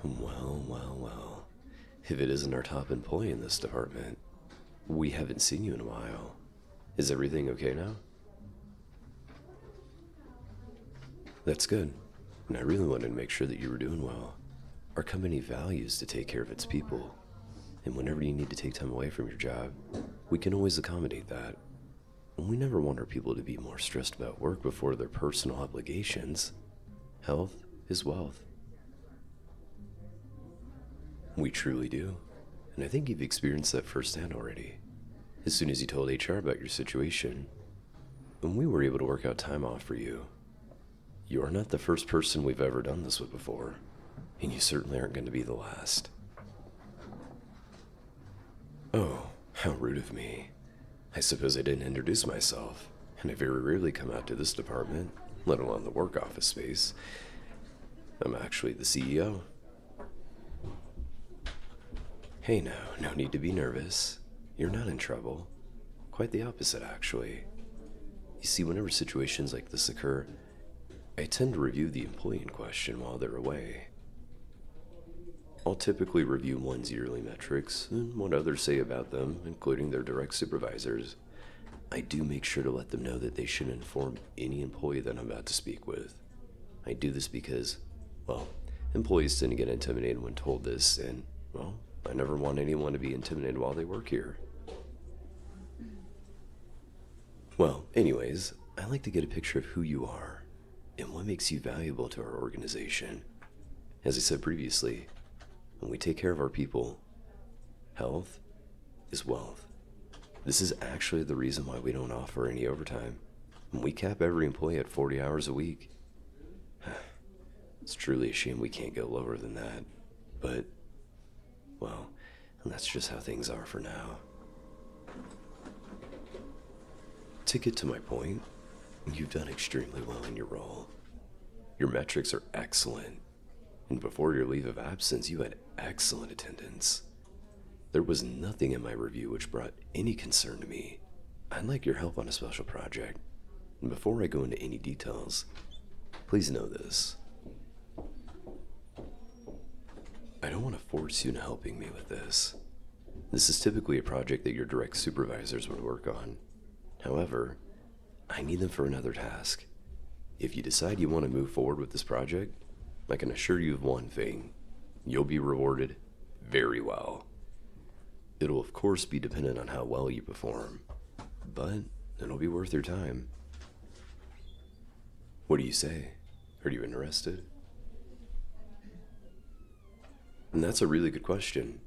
Well. If it isn't our top employee in this department, we haven't seen you in a while. Is everything okay now? That's good. And I really wanted to make sure that you were doing well. Our company values to take care of its people. And whenever you need to take time away from your job, we can always accommodate that. And we never want our people to be more stressed about work before their personal obligations. Health is wealth. We truly do. And I think you've experienced that firsthand already. As soon as you told HR about your situation, and we were able to work out time off for you. You're not the first person we've ever done this with before, and you certainly aren't going to be the last. Oh, how rude of me. I suppose I didn't introduce myself, and I very rarely come out to this department, let alone the work office space. I'm actually the CEO. Hey now, no need to be nervous. You're not in trouble. Quite the opposite, actually. You see, whenever situations like this occur, I tend to review the employee in question while they're away. I'll typically review one's yearly metrics and what others say about them, including their direct supervisors. I do make sure to let them know that they should inform any employee that I'm about to speak with. I do this because, well, employees tend to get intimidated when told this, and, well, I never want anyone to be intimidated while they work here. Well, anyways, I like to get a picture of who you are and what makes you valuable to our organization. As I said previously, when we take care of our people, health is wealth. This is actually the reason why we don't offer any overtime. And we cap every employee at 40 hours a week. It's truly a shame we can't go lower than that. But, well, that's just how things are for now. To get to my point, you've done extremely well in your role. Your metrics are excellent. And before your leave of absence, you had excellent attendance. There was nothing in my review which brought any concern to me. I'd like your help on a special project. And before I go into any details, please know this. I don't want to force you into helping me with this. This is typically a project that your direct supervisors would work on. However, I need them for another task. If you decide you want to move forward with this project, I can assure you of one thing. You'll be rewarded very well. It'll of course be dependent on how well you perform, but it'll be worth your time. What do you say? Are you interested? And that's a really good question.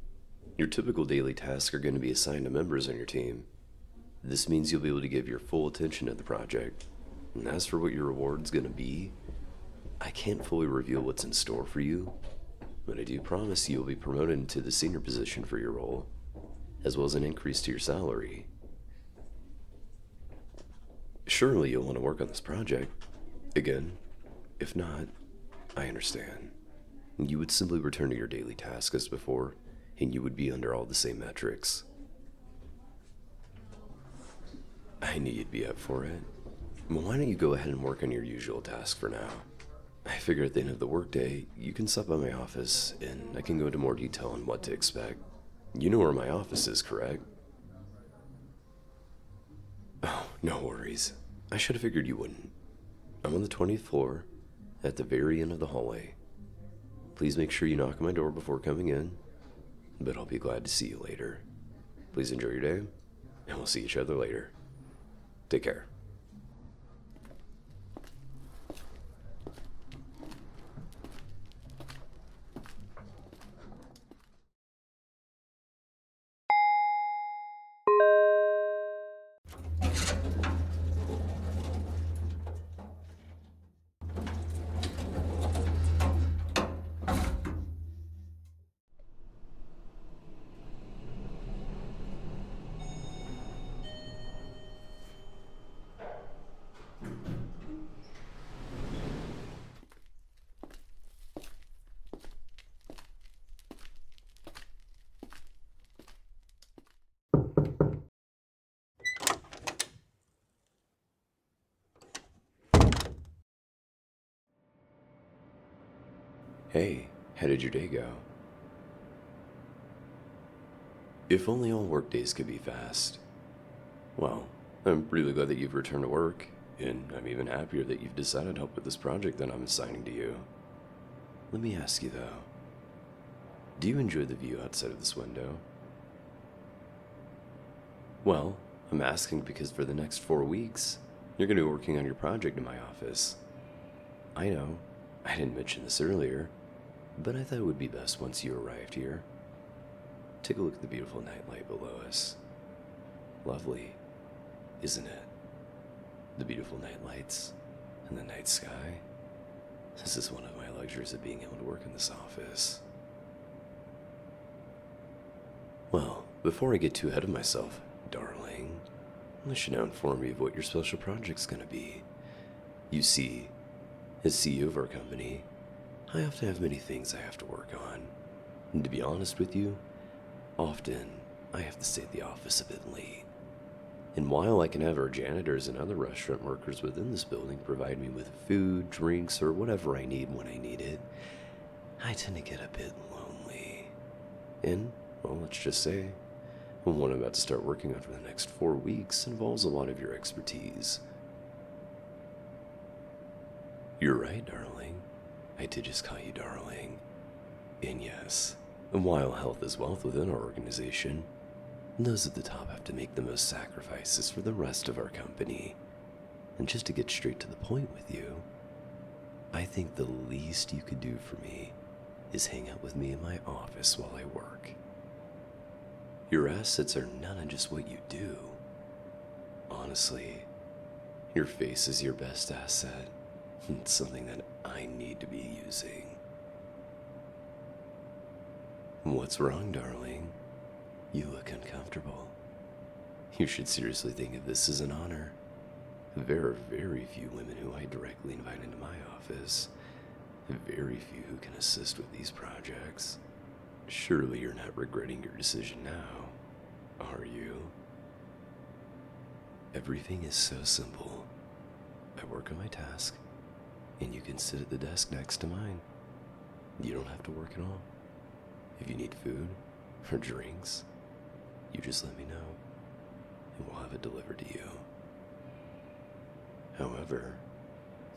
Your typical daily tasks are going to be assigned to members on your team. This means you'll be able to give your full attention to the project. And as for what your reward's going to be, I can't fully reveal what's in store for you, but I do promise you'll be promoted into the senior position for your role, as well as an increase to your salary. Surely you'll want to work on this project. Again, if not, I understand. You would simply return to your daily task as before, and you would be under all the same metrics. I knew you'd be up for it. Well, why don't you go ahead and work on your usual task for now? I figure at the end of the workday, you can stop by my office, and I can go into more detail on what to expect. You know where my office is, correct? Oh, no worries. I should have figured you wouldn't. I'm on the 20th floor, at the very end of the hallway. Please make sure you knock on my door before coming in, but I'll be glad to see you later. Please enjoy your day, and we'll see each other later. Take care. Hey, How did your day go? If only all workdays could be fast. Well, I'm really glad that you've returned to work, and I'm even happier that you've decided to help with this project that I'm assigning to you. Let me ask you though, do you enjoy the view outside of this window? Well, I'm asking because for the next 4 weeks, you're going to be working on your project in my office. I know, I didn't mention this earlier, but I thought it would be best once you arrived here. Take a look at the beautiful nightlight below us. Lovely, isn't it? The beautiful night lights and the night sky. This is one of my luxuries of being able to work in this office. Well, before I get too ahead of myself, darling, I should now inform you of what your special project's gonna be. You see, as CEO of our company, I often have many things I have to work on. And to be honest with you, often I have to stay at the office a bit late. And while I can have our janitors and other restaurant workers within this building provide me with food, drinks, or whatever I need when I need it, I tend to get a bit lonely. And, well, let's just say, what I'm about to start working on for the next 4 weeks involves a lot of your expertise. You're right, darling. I did just call you darling. And yes, while health is wealth within our organization, those at the top have to make the most sacrifices for the rest of our company. And just to get straight to the point with you, I think the least you could do for me is hang out with me in my office while I work. Your assets are none of just what you do. Honestly, your face is your best asset. It's something that I need to be using. What's wrong, darling? You look uncomfortable. You should seriously think of this as an honor. There are very few women who I directly invite into my office. Very few who can assist with these projects. Surely you're not regretting your decision now, are you? Everything is so simple. I work on my task, and you can sit at the desk next to mine. You don't have to work at all. If you need food or drinks, you just let me know, and we'll have it delivered to you. However,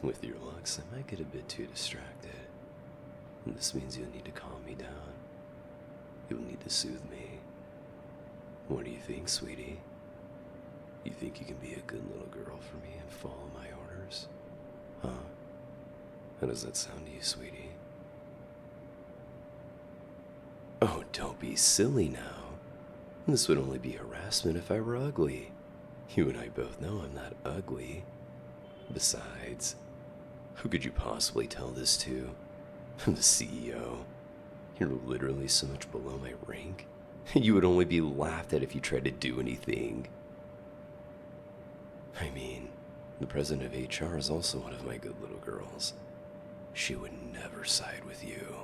with your looks, I might get a bit too distracted. And this means you'll need to calm me down. You'll need to soothe me. What do you think, sweetie? You think you can be a good little girl for me and follow my orders? Huh? How does that sound to you, sweetie? Oh, don't be silly now. This would only be harassment if I were ugly. You and I both know I'm not ugly. Besides, who could you possibly tell this to? I'm the CEO. You're literally so much below my rank. You would only be laughed at if you tried to do anything. I mean, the president of HR is also one of my good little girls. She would never side with you.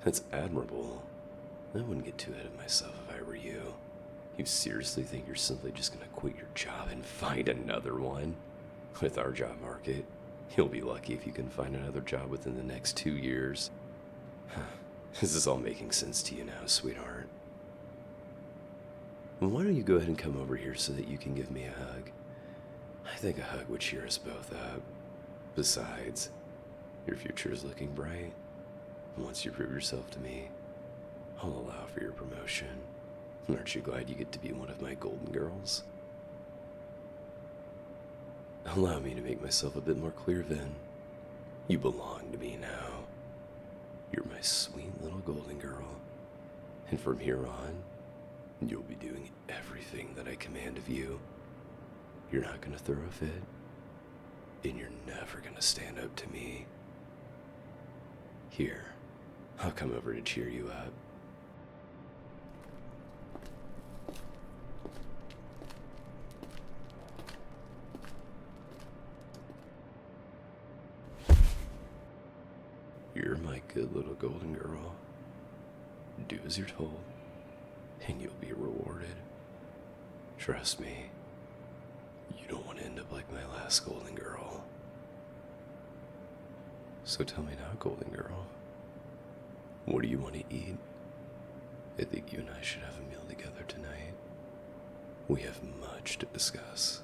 That's admirable. I wouldn't get too ahead of myself if I were you. You seriously think you're simply just gonna quit your job and find another one? With our job market, you'll be lucky if you can find another job within the next 2 years. This is all making sense to you now, sweetheart. Why don't you go ahead and come over here so that you can give me a hug? I think a hug would cheer us both up. Besides, your future is looking bright. Once you prove yourself to me, I'll allow for your promotion. Aren't you glad you get to be one of my golden girls? Allow me to make myself a bit more clear then. You belong to me now. You're my sweet little golden girl. And from here on, you'll be doing everything that I command of you. You're not gonna throw a fit, and you're never gonna stand up to me. Here, I'll come over to cheer you up. You're my good little golden girl. Do as you're told, and you'll be rewarded. Trust me, you don't want to end up like my last golden girl. So tell me now, Golden Girl. What do you want to eat? I think you and I should have a meal together tonight. We have much to discuss.